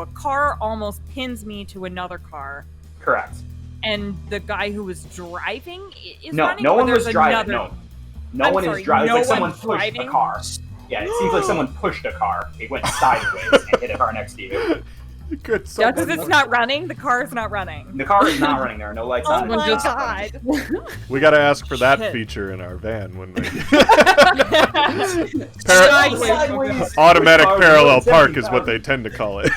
a car almost pins me to another car. Correct. And the guy who was driving is no, running? No one was driving. Another... No one is driving. No it's like someone driving? pushed a car. Yeah, it seems like someone pushed a car. It went sideways and hit a car next to you. Good. Yeah, because it's not running. The car is not running. The car is not running. There are no lights on. Oh my god! We gotta ask for that feature in our van when we. Automatic parallel park is what they tend to call it.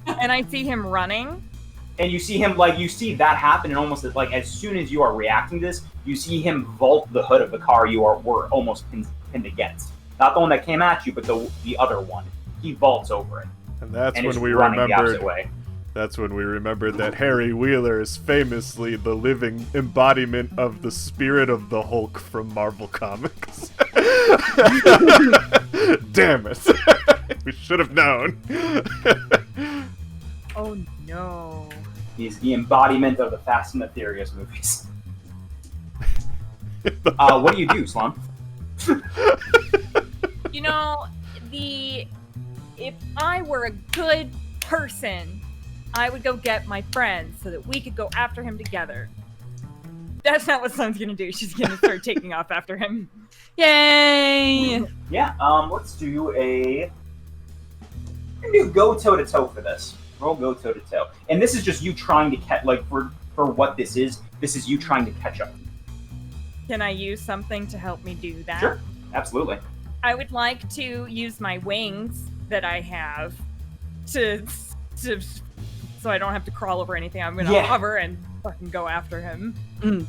And I see him running. And you see him, you see that happen, and almost, as soon as you are reacting to this, you see him vault the hood of the car were almost pinned against. Not the one that came at you, but the other one. He vaults over it. And that's when we remembered. That's when we remembered that Harry Wheeler is famously the living embodiment of the spirit of the Hulk from Marvel Comics. Damn it! We should have known. Oh no. He's the embodiment of the Fast and the Furious movies. What do you do, Sloan? You know, if I were a good person, I would go get my friends so that we could go after him together. That's not what Sloan's gonna do. She's gonna start taking off after him. Yay! Yeah, let's do go toe-to-toe for this. Roll go toe-to-toe. And this is just you trying to catch, for what this is you trying to catch up. Can I use something to help me do that? Sure, absolutely. I would like to use my wings that I have so I don't have to crawl over anything. I'm gonna hover and fucking go after him.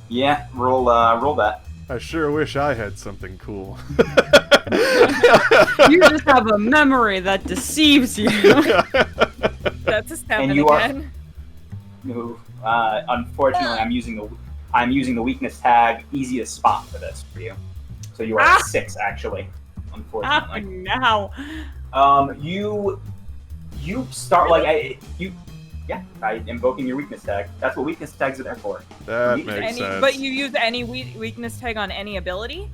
Yeah, roll that. I sure wish I had something cool. You just have a memory that deceives you. That's a 7 again. Unfortunately, I'm using the weakness tag easiest spot for this for you. So you are at 6 actually. Unfortunately. Now. You start by invoking your weakness tag. That's what weakness tags are there for. That makes sense. But you use any weakness tag on any ability?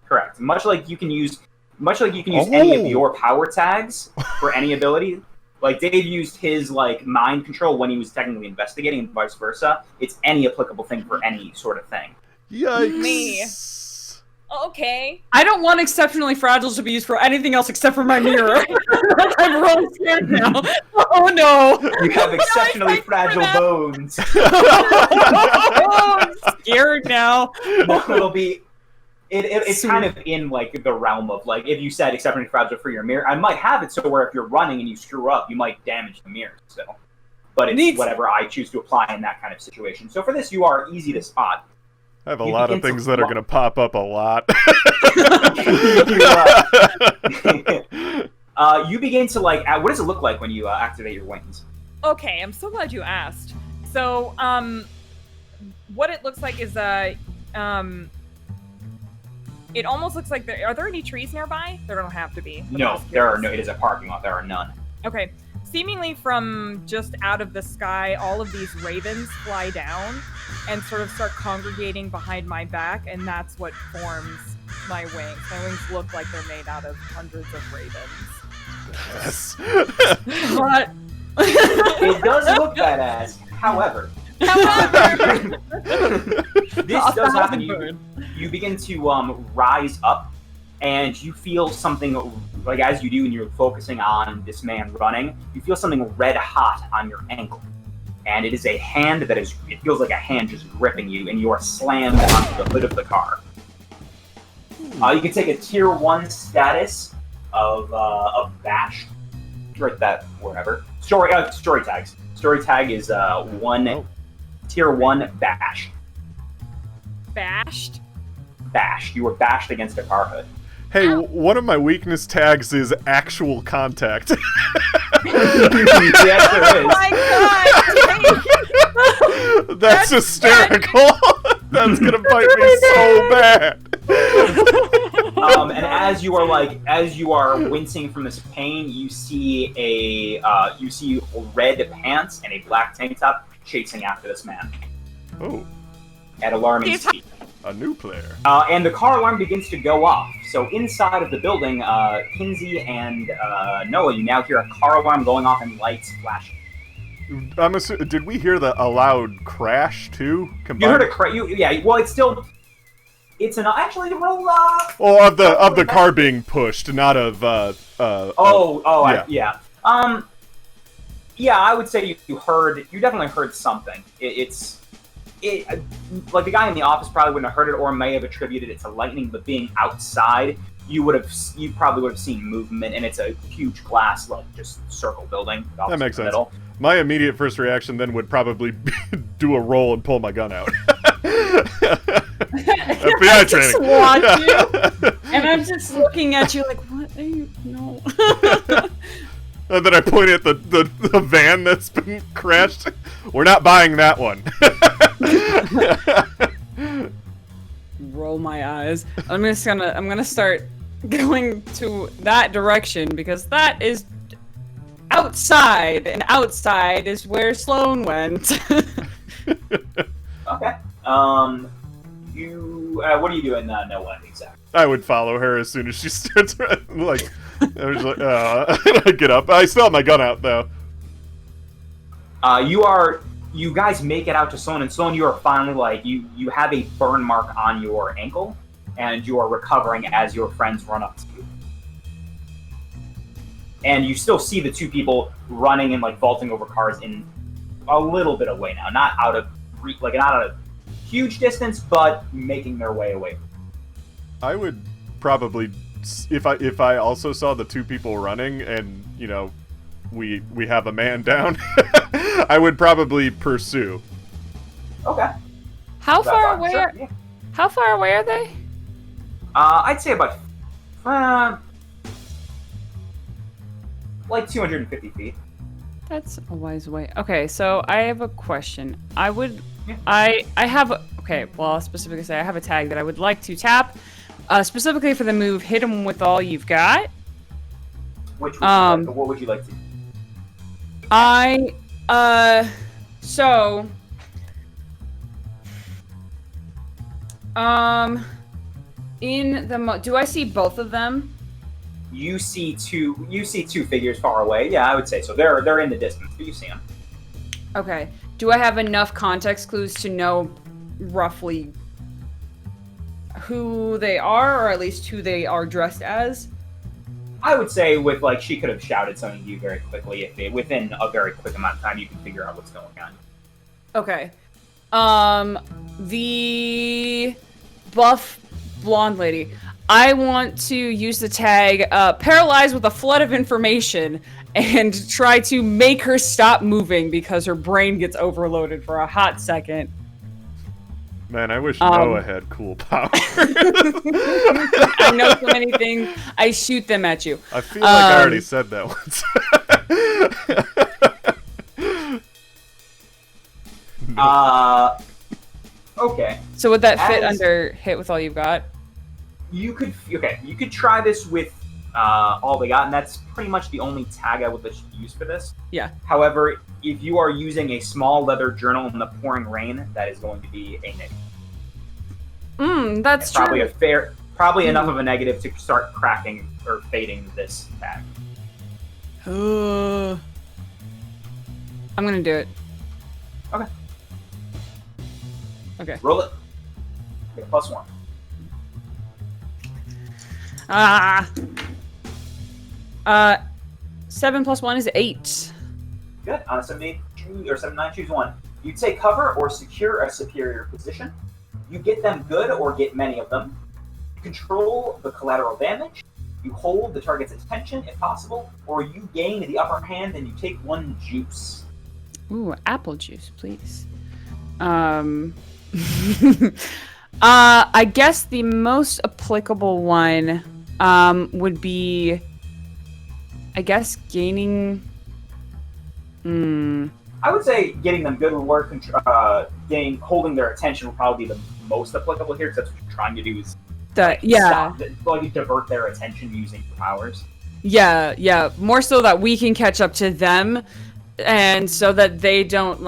Correct. Much like you can use any of your power tags for any ability. Like Dave used his mind control when he was technically investigating, and vice versa. It's any applicable thing for any sort of thing. Yikes. Me. Okay. I don't want exceptionally fragile to be used for anything else except for my mirror. I'm really scared now. Oh no! You have exceptionally fragile bones. Oh, I'm scared now. No, it'll be. It's kind of in the realm of if you said exceptionally fragile for your mirror, I might have it so where if you're running and you screw up, you might damage the mirror. So, but it's whatever I choose to apply in that kind of situation. So for this, you are easy to spot. I have a lot of things that are going to pop up a lot. You begin to what does it look like when you activate your wings? Okay, I'm so glad you asked. So, what it looks like is it almost looks like are there any trees nearby? There don't have to be. No, there are no. It is a parking lot. There are none. Okay. Seemingly from just out of the sky, all of these ravens fly down and sort of start congregating behind my back, and that's what forms my wings. My wings look like they're made out of hundreds of ravens. Yes. What? It does look badass. However, this does happen. You begin to rise up, and you feel something as you do when you're focusing on this man running. You feel something red hot on your ankle, and it is a hand it feels like a hand just gripping you, and you are slammed onto the hood of the car. You can take a tier 1 status of bashed. Write that wherever. Story tags. Story tag is tier 1 bashed. Bashed? Bashed. You were bashed against a car hood. Hey, one of my weakness tags is actual contact. Yes, there is. Oh my god! That's hysterical. That's gonna bite me so bad. And as you are wincing from this pain, you see red pants and a black tank top chasing after this man. Oh. At alarming speed. A new player. And the car alarm begins to go off. So inside of the building, Kinsey and Noah, you now hear a car alarm going off and lights flashing. Did we hear a loud crash too? Combined? You heard a crash. Yeah. Well, it's still. It's an actually roll. Oh, of the car being pushed, not of. Yeah. Yeah. Yeah, I would say you definitely heard something. Like the guy in the office probably wouldn't have heard it, or may have attributed it to lightning. But being outside, you probably would have seen movement, and it's a huge glass, like just circle building. That makes sense. My immediate first reaction then would probably be do a roll and pull my gun out. FBI training. Just watch you, and I'm just looking at you like, what are you? No. And then I point at the van that's been crashed. We're not buying that one. Roll my eyes. I'm gonna start going to that direction because that is outside, and outside is where Sloan went. Okay. What are you doing, Noah, exactly? I would follow her as soon as she starts, like, I was like, I get up. I still have my gun out, though. You guys make it out to Sloan, and Sloan, you are finally, like, you have a burn mark on your ankle, and you are recovering as your friends run up to you. And you still see the two people running and, like, vaulting over cars in a little bit away now. Not out of huge distance, but making their way away. I would probably, if I also saw the two people running, and we have a man down, I would probably pursue. Okay. How far away? Sure, yeah. How far away are they? I'd say about like 250 feet. That's a wise way. Okay, so I have a question. Yeah. I have well, I'll specifically say I have a tag that I would like to tap, specifically for the move hit him with all you've got. What would you like to do? Do I see both of them? You see two figures far away. Yeah, I would say so. They're in the distance, but you see them. Okay. Do I have enough context clues to know roughly who they are, or at least who they are dressed as? I would say she could have shouted something to you very quickly. Within a very quick amount of time, you can figure out what's going on. Okay. The buff blonde lady. I want to use the tag paralyzed with a flood of information and try to make her stop moving because her brain gets overloaded for a hot second. Man, I wish Noah had cool power. I know so many things. I shoot them at you. I feel like I already said that once. Okay. So would that fit under hit with all you've got? You could try this with all they got, and that's pretty much the only tag I would let you use for this. Yeah. However, if you are using a small leather journal in the pouring rain, that is going to be a negative. That's probably true. Probably enough of a negative to start cracking or fading this tag. I'm gonna do it. Okay. Roll it. Get a +1. 7 + 1 is 8. Good. On a 78 or 79, choose one. You take cover or secure a superior position. You get them good or get many of them. You control the collateral damage. You hold the target's attention if possible, or you gain the upper hand and you take one juice. Ooh, apple juice, please. I guess the most applicable one would be, I guess, gaining. I would say getting them good would work. Holding their attention would probably be the most applicable here, because that's what you're trying to do is divert their attention using your powers. Yeah. More so that we can catch up to them, and so that they don't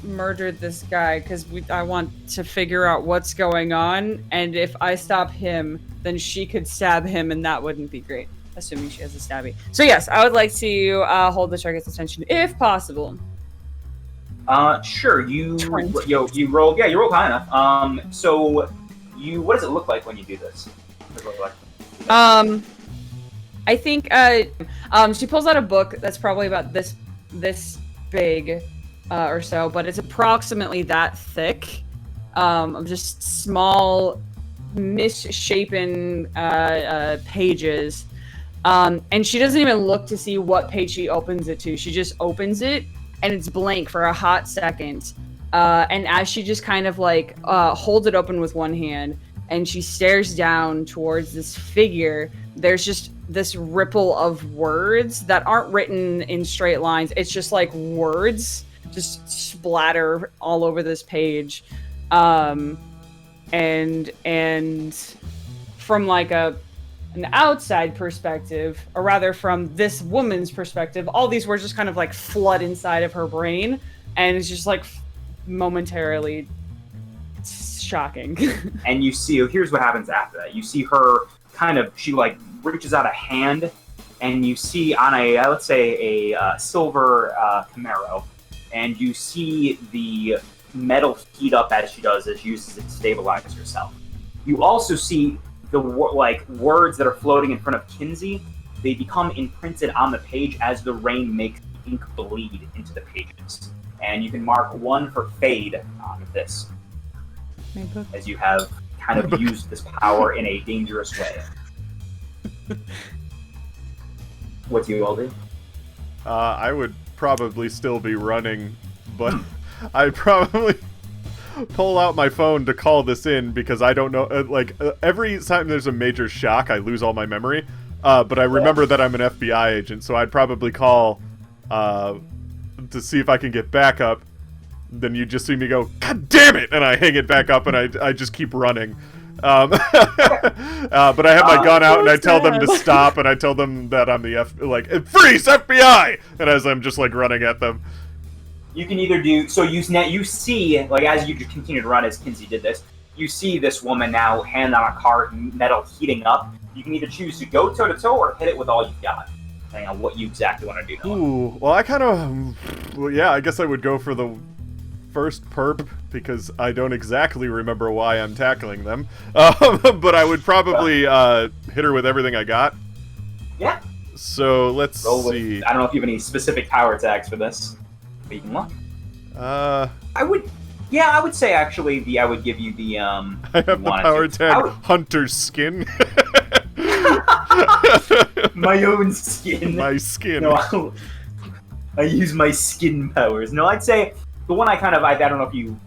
murdered this guy because I want to figure out what's going on, and if I stop him, then she could stab him, and that wouldn't be great. Assuming she has a stabby. So yes, I would like to hold the target's attention if possible. Sure. You roll. Yeah, you roll high enough. So what does it look like when you do this? What does it look like? I think she pulls out a book that's probably about this big or so, but it's approximately that thick, of just small, misshapen pages. And she doesn't even look to see what page she opens it to. She just opens it, and it's blank for a hot second. And as she just kind of like holds it open with one hand, and she stares down towards this figure, there's just this ripple of words that aren't written in straight lines. It's just like words just splatter all over this page. And from like an outside perspective, or rather from this woman's perspective, all these words just kind of like flood inside of her brain, and it's just like momentarily shocking. And you see, here's what happens after that. You see her she like reaches out a hand, and you see on a, let's say a silver Camaro, and you see the metal heat up as she uses it to stabilize herself. You also see the words that are floating in front of Kinsey. They become imprinted on the page as the rain makes the ink bleed into the pages. And you can mark 1 for fade on this, as you have kind of used this power in a dangerous way. What do you all do? I would probably still be running, but I'd probably pull out my phone to call this in, because I don't know, every time there's a major shock, I lose all my memory, but I remember that I'm an FBI agent, so I'd probably call to see if I can get backup. Then you just see me go, "God damn it!" and I hang it back up, and I just keep running. But I have my gun out, and I tell them to stop, and I tell them that I'm the freeze FBI, and as I'm just like running at them. You can either do so. You see, like, as you continue to run, as Kinsey did this, you see this woman now, hand on a cart, metal heating up. You can either choose to go toe to toe or hit it with all you've got, depending on what you exactly want to do. Ooh, well, I guess I would go for the first perp, because I don't exactly remember why I'm tackling them. But I would probably hit her with everything I got. Yeah. So let's see. I don't know if you have any specific power attacks for this, but you can look. I would say actually I would give you the I have the power tag Hunter's Skin. My own skin. My skin. No, I use my skin powers. No, I'd say the one I don't know if you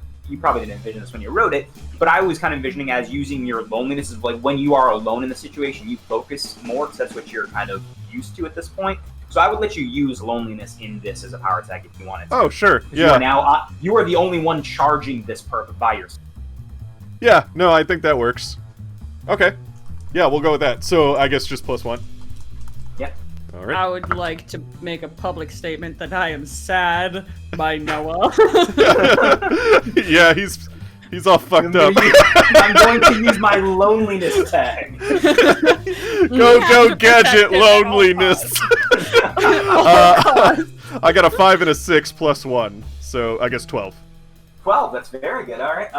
probably didn't envision this when you wrote it, but I was kind of envisioning as using your loneliness, is like when you are alone in the situation, you focus more, because that's what you're kind of used to at this point. So I would let you use loneliness in this as a power attack if you wanted to. Oh, sure. Yeah. You are the only one charging this perp by yourself. Yeah, no, I think that works. Okay. Yeah, we'll go with that. So I guess just +1. Yeah. All right. I would like to make a public statement that I am sad by Noah. Yeah, he's all fucked up. I'm going to use my loneliness tag. Go gadget loneliness. I got a 5 and a 6 +1, so I guess 12. 12. That's very good. All right.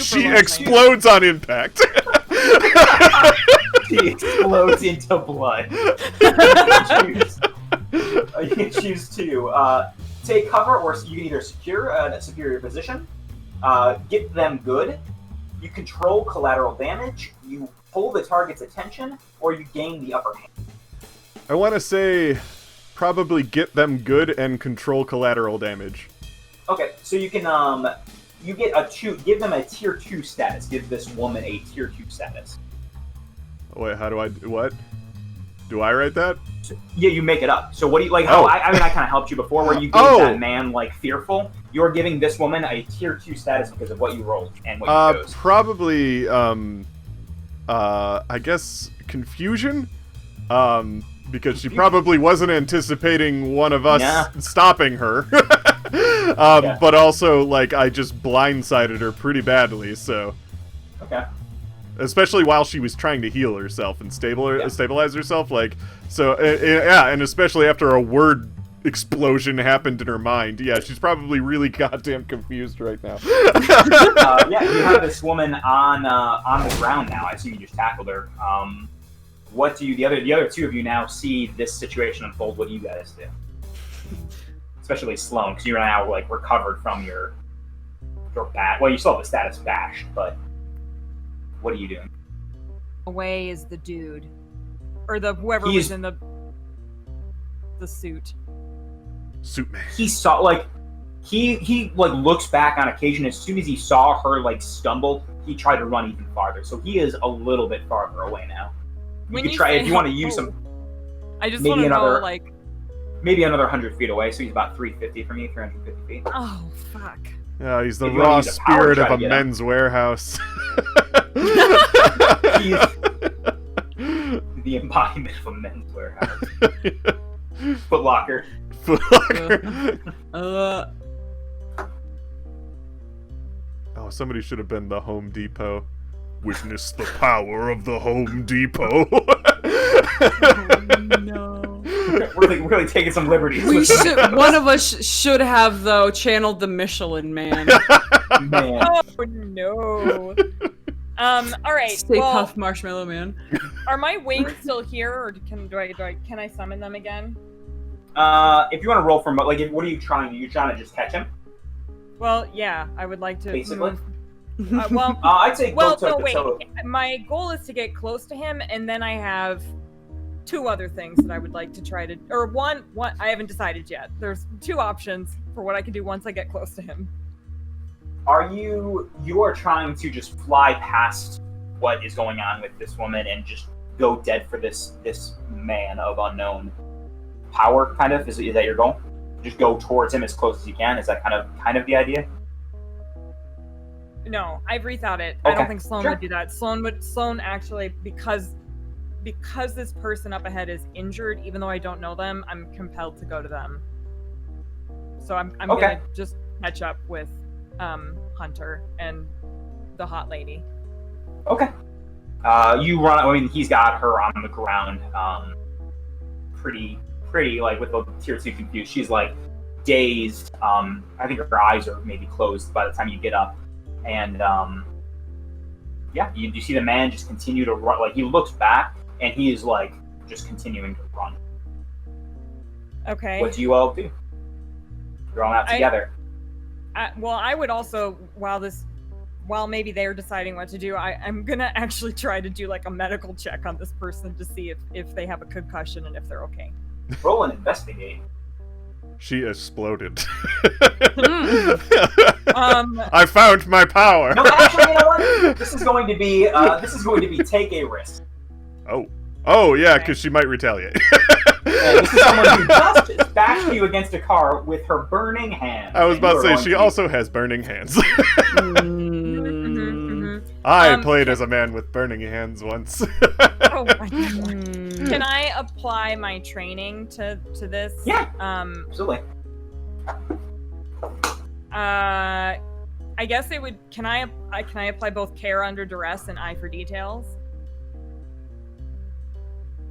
She explodes on impact. She explodes into blood. You can choose to take cover, or you can either secure a superior position, get them good, you control collateral damage, you pull the target's attention, or you gain the upper hand. I want to say probably get them good and control collateral damage. Okay, so you can you get give them a tier 2 status. Give this woman a tier 2 status. Wait, how do I what? Do I write that? So, yeah, you make it up. So what do you like? How I kind of helped you before, where you gave that man fearful. You're giving this woman a tier 2 status because of what you rolled and what you chose. Probably I guess confusion. Because she probably wasn't anticipating one of us stopping her. Okay. But also, like, I just blindsided her pretty badly, so... Okay. Especially while she was trying to heal herself and Yeah. stabilize herself, like... So, yeah, and especially after a word explosion happened in her mind. Yeah, she's probably really goddamn confused right now. Yeah, you have this woman on the ground now. I assume you just tackled her. What do you, the other two of you now see this situation unfold? What do you guys do? Especially Sloan, because you're now like recovered from your bash. Well, you still have the status bashed, but what are you doing? Away is the dude, or the whoever He's- was in the suit. Suit man. He saw like he like looks back on occasion. As soon as he saw her like stumble, he tried to run even farther. So he is a little bit farther away now. You When could you try say if you want to use oh, some. I just maybe want to know, another- like, Maybe another 100 feet away, so he's about 350 from you, 350 feet. oh fuck. Yeah, he's the If you wanna raw use a power spirit try of to a get him. men's warehouse. He's the embodiment of a men's warehouse. Foot Locker. Oh, somebody should have been the Home Depot. Witness the power of the Home Depot. No. really taking some liberties. We with should. One of us should have though channeled the Michelin Man. man. Oh no. All right. Stay well, Puft Marshmallow Man. are my wings still here, or can I summon them again? If you want to roll from what are you trying? Are you trying to just catch him? Well, yeah, I would like to. Basically? Well, I'd say go well, to no, the wait. toe. My goal is to get close to him, and then I have two other things that I would like to try to, or one. I haven't decided yet. There's two options for what I can do once I get close to him. You are trying to just fly past what is going on with this woman and just go dead for this man of unknown power, kind of? Is that your goal? Just go towards him as close as you can? Is that kind of the idea? No, I've rethought it. I Okay, don't think Sloan sure. would do that. Sloan actually, because this person up ahead is injured, even though I don't know them, I'm compelled to go to them. So I'm Okay. gonna just catch up with Hunter and the hot lady. Okay. You run. I mean, he's got her on the ground, pretty, like with the tier 2 confused. She's like dazed. I think her eyes are maybe closed by the time you get up, and yeah, you see the man just continue to run. Like he looks back, and he is like just continuing to run. Okay. What do you all do? You're all out together. Well, I would also, while maybe they're deciding what to do, I'm gonna actually try to do like a medical check on this person to see if they have a concussion and if they're okay. Roll and investigate. She exploded. I found my power. No, actually, you know what? This is going to be take a risk. Oh yeah, because she might retaliate. And this is someone who just bashed you against a car with her burning hands. I was And about you to are say she going also has burning hands. Mhm. I played as a man with burning hands once. Oh my god. Can I apply my training to this? Yeah. Absolutely. I guess it would. Can I apply both care under duress and eye for details?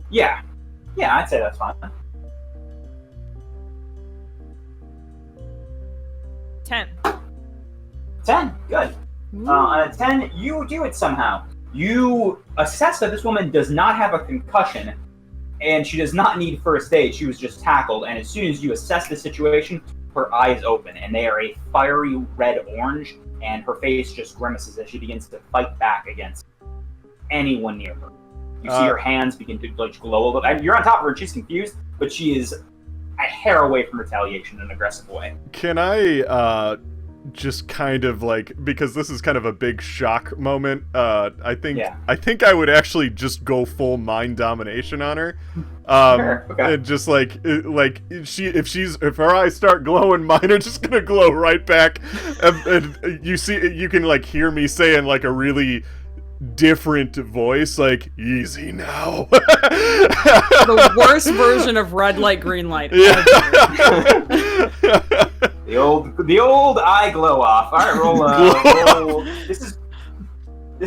Yeah. Yeah, I'd say that's fine. 10. 10. Good. On a 10, you do it somehow. You assess that this woman does not have a concussion, and she does not need first aid. She was just tackled, and as soon as you assess the situation, her eyes open, and they are a fiery red-orange, and her face just grimaces as she begins to fight back against anyone near her. You see her hands begin to like glow a little. And you're on top of her, and she's confused, but she is a hair away from retaliation in an aggressive way. Can I just kind of like, because this is kind of a big shock moment, I think I would actually just go full mind domination on her. Sure, okay. And just like if her eyes start glowing, mine are just gonna glow right back. And you can like hear me saying like a really different voice, like, easy now. The worst version of red light, green light. Yeah. The old The old eye glow off. All right, roll. This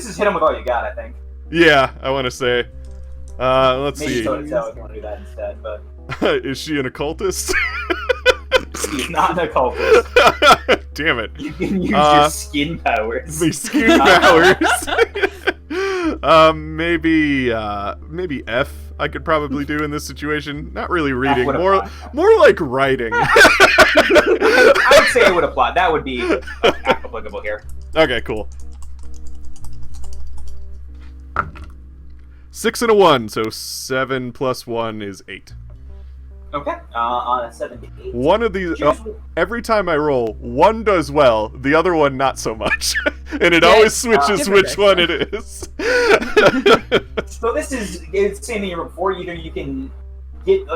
is hit him with all you got, I think. Yeah, I want to say. Let's Maybe see. toe to toe if you want to do that instead, but Is she an occultist? he's not an occultist. Damn it. You can use your skin powers. The skin powers. Maybe F. I could probably do in this situation. Not really reading, more like writing. I would say it would apply. That would be applicable here. Okay, cool. 6 and a 1, so 7 plus 1 is 8. Okay, on a 7 to 8. One of these, every time I roll, one does well, the other one not so much. And it always switches which one it is. So this is the same thing you were before. Either you can get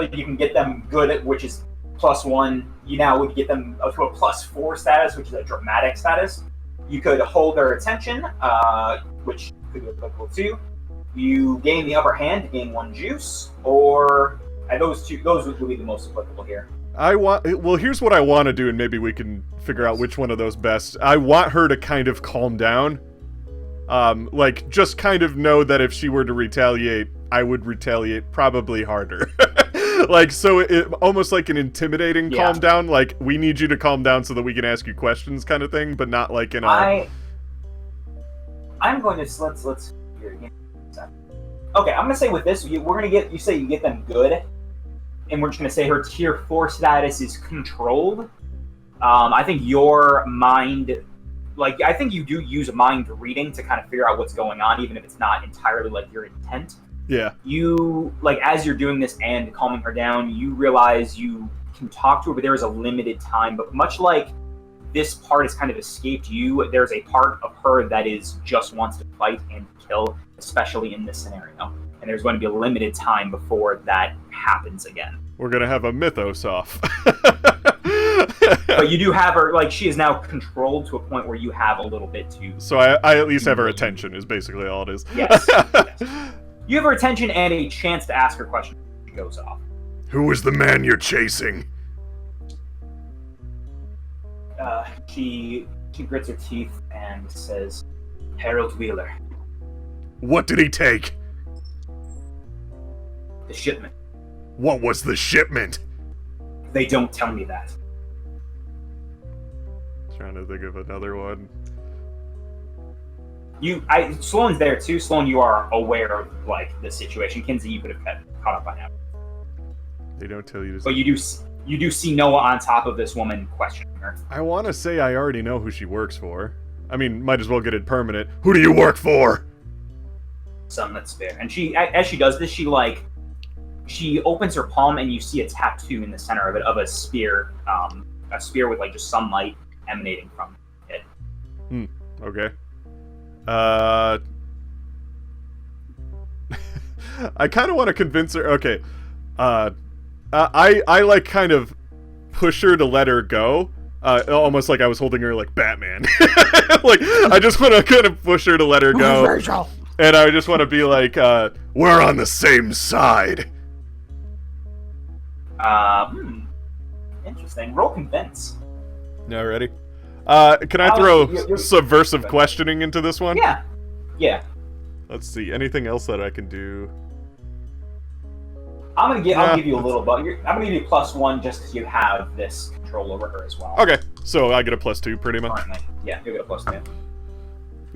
them good at, which is +1. You now would get them to a +4 status, which is a dramatic status. You could hold their attention, which could be applicable too. You gain the upper hand to gain 1 juice, or those would be the most applicable here. Well, here's what I want to do, and maybe we can figure out which one of those best. I want her to kind of calm down. Like, just kind of know that if she were to retaliate, I would retaliate probably harder. Like, so it almost like an intimidating calm down, like, we need you to calm down so that we can ask you questions kind of thing, but not like in a... I'm going to, let's hear it again. Okay, I'm gonna say with this, you get them good, and we're just gonna say her tier 4 status is controlled. I think your mind, I think you do use mind reading to kind of figure out what's going on, even if it's not entirely like your intent. Yeah. You, as you're doing this and calming her down, you realize you can talk to her, but there is a limited time. But much like this part has kind of escaped you, there's a part of her that just wants to fight and kill, especially in this scenario. And there's going to be a limited time before that happens again. We're going to have a Mythos off. But you do have her, she is now controlled to a point where you have a little bit to... So I at least have her attention, is basically all it is. Yes. Yes. You have her attention and a chance to ask her question when she goes off. Who is the man you're chasing? She grits her teeth and says, Harold Wheeler. What did he take? The shipment. What was the shipment? They don't tell me that. Trying to think of another one. Sloane's there too. Sloane, you are aware of the situation. Kinsey, you could have caught up by now. They don't tell you to. But you do see Noah on top of this woman questioning her. I want to say I already know who she works for. I mean, might as well get it permanent. Who do you work for? Sunlit Spear. And as she does this, she opens her palm and you see a tattoo in the center of it of a spear with just sunlight emanating from it. Okay. I kind of want to convince her. Okay. I kind of push her to let her go. Almost like I was holding her like Batman. I just want to kind of push her to let her go. Virgil. And I just want to be like, we're on the same side. Interesting. Roll convince. Now ready? Can I throw you're subversive questioning into this one? Yeah. Yeah. Let's see. Anything else that I can do? I'll give you a little, but I'm gonna give you +1 just because you have this control over her as well. Okay, so I get a +2 pretty much. Currently, yeah, you'll get a +2.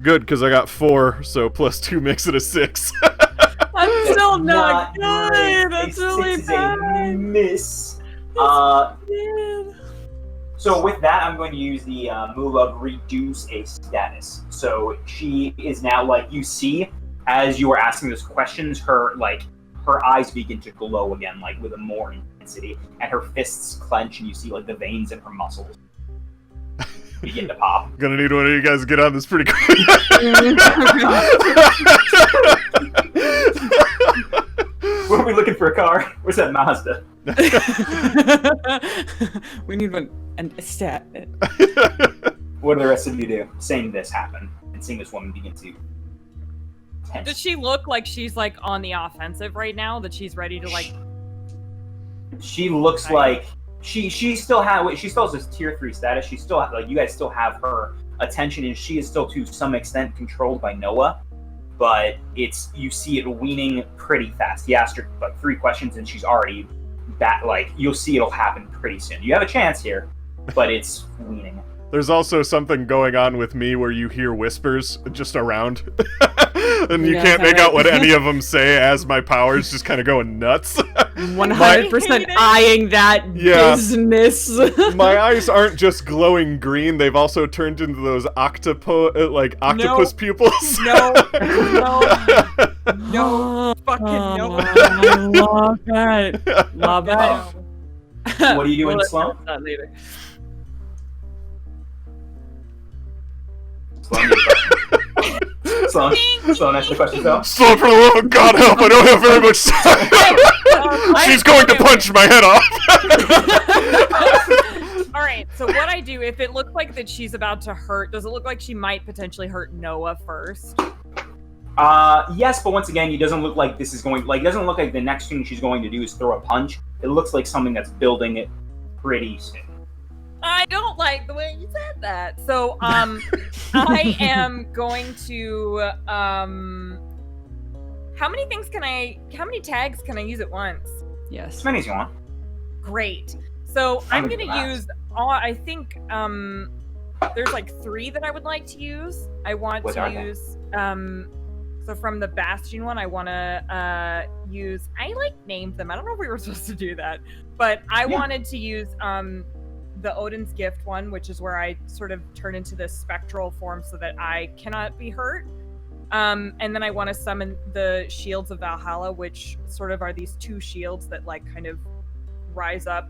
Good, because I got 4, so +2 makes it a 6. I'm still not good. Great. That's A really 6 is bad. a miss. So with that, I'm going to use the move of reduce a status. So she is now you see as you are asking those questions, her eyes begin to glow again, with a more intensity, and her fists clench, and you see the veins in her muscles begin to pop. Gonna need one of you guys to get on this pretty quick. Where are we looking for a car? Where's that Mazda? We need one and a stat. What do the rest of you do? Seeing this happen and seeing this woman begin to tense. Does she look like she's on the offensive right now? That she's ready to She looks like she still has this tier 3 status. She still like you guys still have her attention, and she is still to some extent controlled by Noah. But you see it weaning pretty fast. He asked her like 3 questions, and she's already back. Like you'll see it'll happen pretty soon. You have a chance here, but it's weaning. There's also something going on with me where you hear whispers just around, and you can't make out what any of them say as my power's just kind of going nuts. 100% eyeing that business. My eyes aren't just glowing green; they've also turned into those octopus pupils. No, fucking no. I love that. Love that. What are you doing, Sloan? That later. Sloan, ask the question, Phil. Sloan, for the love of God, help! I don't have very much time. She's going to punch my head off. All right. So what I do, if it looks like that she's about to hurt, does it look like she might potentially hurt Noah first? Yes, but once again, it doesn't look like this is going. Like, it doesn't look like the next thing she's going to do is throw a punch. It looks like something that's building it pretty soon. I don't like the way you said that. So, I am going to, how many tags can I use at once? Yes. As many as you want. Great. So, I'm How going many to last? use, I think, there's like 3 that I would like to use. I want What to are they? use, so from the Bastion one, I want to, use, I like named them. I don't know if we were supposed to do that, but I wanted to use, the Odin's Gift one, which is where I sort of turn into this spectral form so that I cannot be hurt. And then I want to summon the Shields of Valhalla, which sort of are these 2 shields that like kind of rise up,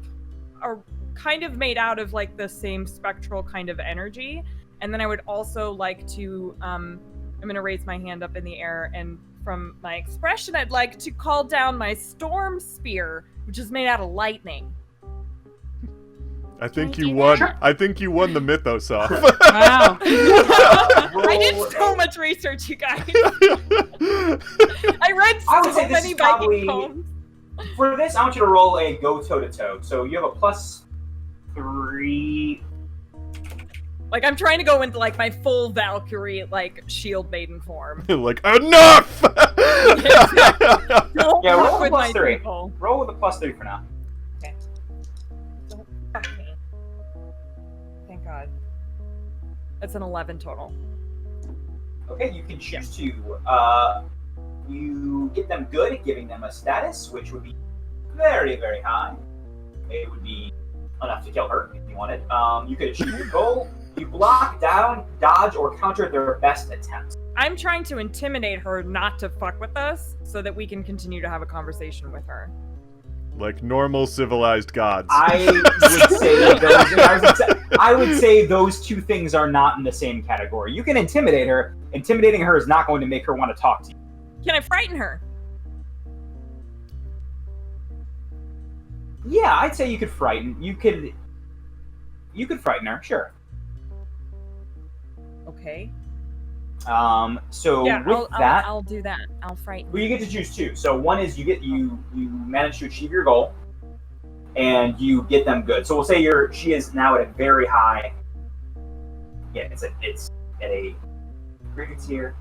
are kind of made out of like the same spectral kind of energy. And then I would also like to, I'm going to raise my hand up in the air, and from my expression, I'd like to call down my Storm Spear, which is made out of lightning. I think Can I you do won. that? I think you won the Mythos off. Wow. I did so much research, you guys. I read I would so say this many is probably- Viking poems. For this, I want you to roll a go toe-to-toe. So you have a +3. Like, I'm trying to go into like my full Valkyrie like shield maiden form. Like, enough! Don't Yeah, roll fuck a with my +3. people. Roll with a +3 for now. Don't fuck me. Thank God. That's an 11 total. Okay, you can choose to you get them good, giving them a status, which would be very, very high. It would be enough to kill her if you wanted. You could achieve your goal. You block, down, dodge, or counter their best attempts. I'm trying to intimidate her not to fuck with us so that we can continue to have a conversation with her. Like normal civilized gods. I would say those 2 things are not in the same category. You can intimidate her. Intimidating her is not going to make her want to talk to you. Can I frighten her? Yeah, I'd say you could frighten. You could frighten her, sure. Okay. So Yeah, with that, I'll do that. I'll frighten. well, you get to choose 2. So one is you manage to achieve your goal, and you get them good. So we'll say she is now at a very high. Yeah, it's at a greater tier.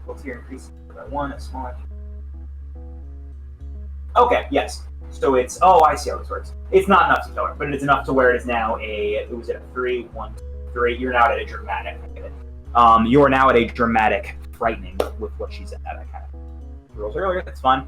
Full tier increase by 1, a smaller. Okay, yes. So it's I see how this works. It's not enough to kill her, but it's enough to where it is now it was at a 3, 1, 3. You're now at a dramatic. You are now at a dramatic frightening with what she's at. I kind of rolled earlier. That's fun.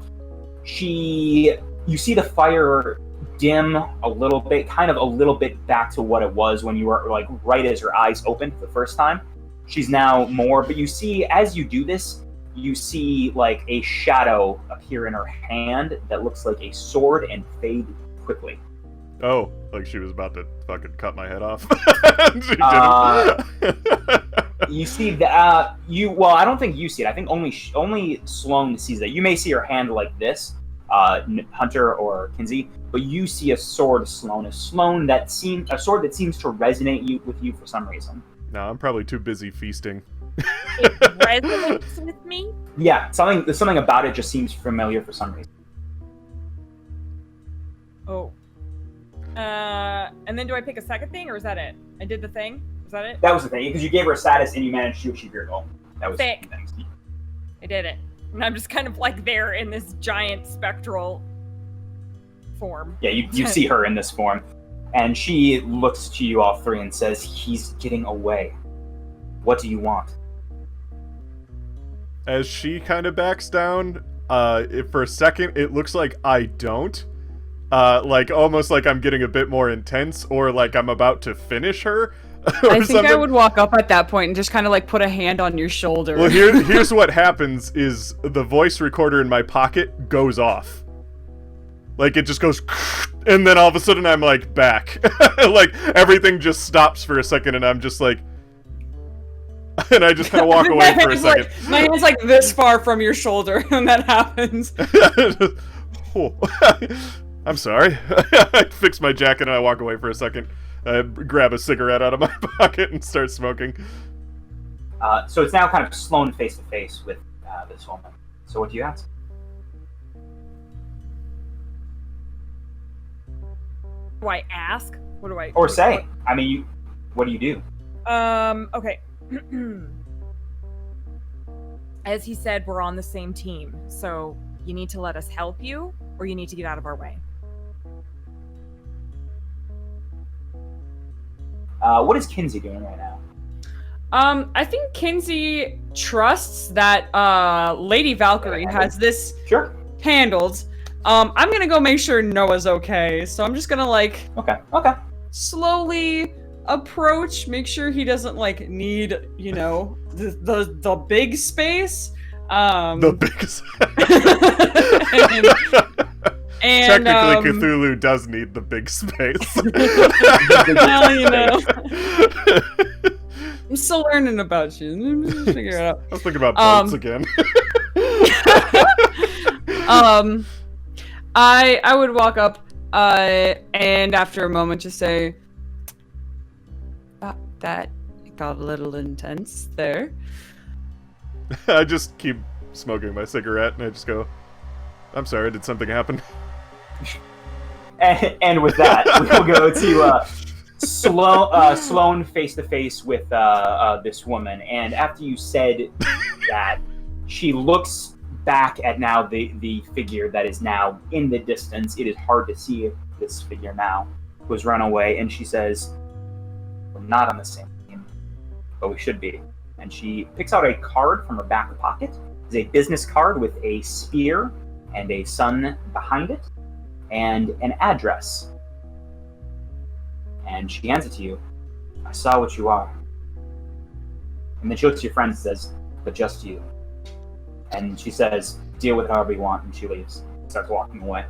You see the fire dim a little bit, kind of a little bit back to what it was when you were like right as your eyes opened the first time. She's now more, but you see as you do this, you see like a shadow appear in her hand that looks like a sword and fade quickly. Oh, like she was about to fucking cut my head off. She didn't. You see that well, I don't think you see it. I think only Sloan sees that. You may see her hand like this, Hunter or Kinsey, but you see a sword, Sloan. A sword that seems to resonate with you for some reason. No, I'm probably too busy feasting. It resonates with me. Yeah, something about it just seems familiar for some reason. Oh. And then do I pick a second thing, or is that it? I did the thing? Is that it? That was the thing, because you gave her a status and you managed to achieve your goal. That was Sick. the thing. I did it. And I'm just kind of like there in this giant spectral form. Yeah, you see her in this form. And she looks to you all three and says, he's getting away. What do you want? As she kind of backs down, for a second, it looks like I don't. Like, almost like I'm getting a bit more intense, or like I'm about to finish her. I think I would walk up at that point and just kind of like put a hand on your shoulder. Well, here's what happens is the voice recorder in my pocket goes off. Like, it just goes, and then all of a sudden I'm like back. Like, everything just stops for a second, and I'm just like, and I just kind of walk away for a second. My hand's like this far from your shoulder when that happens. Oh. I'm sorry. I fix my jacket and I walk away for a second. I grab a cigarette out of my pocket and start smoking. So it's now kind of Sloan face to face with this woman. So what do you ask? Do I ask? What do I... Or say. I mean, what do you do? Okay. As he said, we're on the same team, so you need to let us help you, or you need to get out of our way. What is Kinsey doing right now? I think Kinsey trusts that Lady Valkyrie has this handled. I'm gonna go make sure Noah's okay, so I'm just gonna like slowly approach, make sure he doesn't like need, you know, the big space. The big and technically Cthulhu does need the big space. Well, you know. I'm still learning about you. Let me just figure it out. I was thinking about boats again. I would walk up and after a moment just say, that got a little intense there. I just keep smoking my cigarette and I just go, I'm sorry, did something happen? And with that, we'll go to Sloan face to face with this woman. And after you said that, she looks back at now the figure that is now in the distance. It is hard to see this figure now, who has run away, and she says, we're not on the same team, but we should be. And she picks out a card from her back pocket. It's a business card with a spear and a sun behind it, and an address. And she hands it to you. I saw what you are. And then she looks at your friend and says, but just you. And she says, deal with it however you want, and she leaves. Starts walking away.